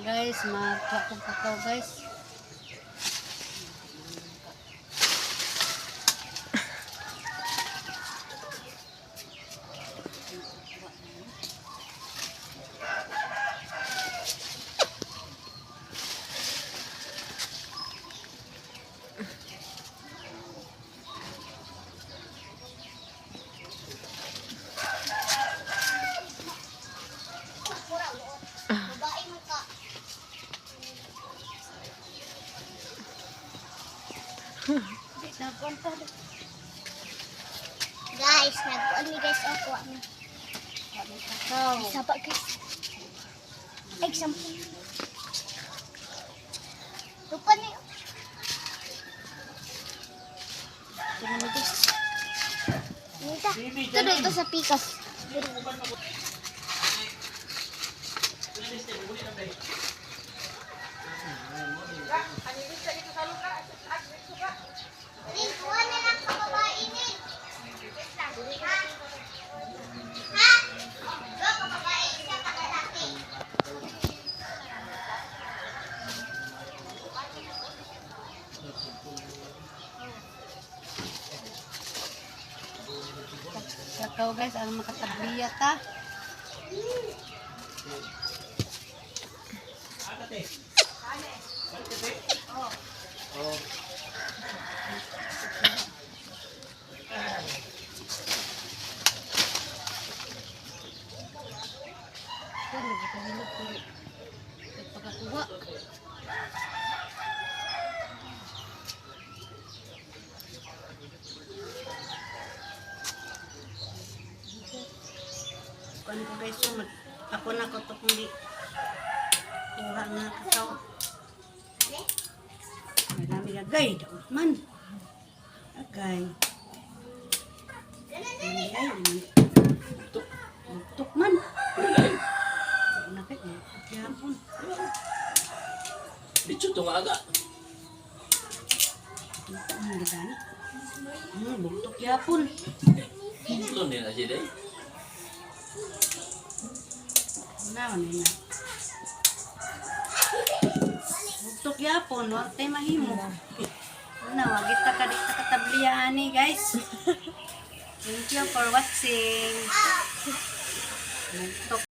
guys, magkakong guys. Guys, nagkuhan ni guys ako. Sabat guys. Example. Lupa na yun. Tignan mo guys. Ito ito sa pikas. Kuha na lang sa babae ni. Kakao guys, ang makatabliya ta. Pagkakuha. Kuan ko guys, ako na ko to kundi kuha na kakao. May dami agay, daot man. Agay. Ay, tuk man. Nakit mo, yapon. Dito to nga aga. Ang gani. Buktok yapon. Ito nila siya day. Naon na. Buktok yapon, wag tay mahimo. Na, wag kita katabliya ani guys. Thank you for watching. Buktok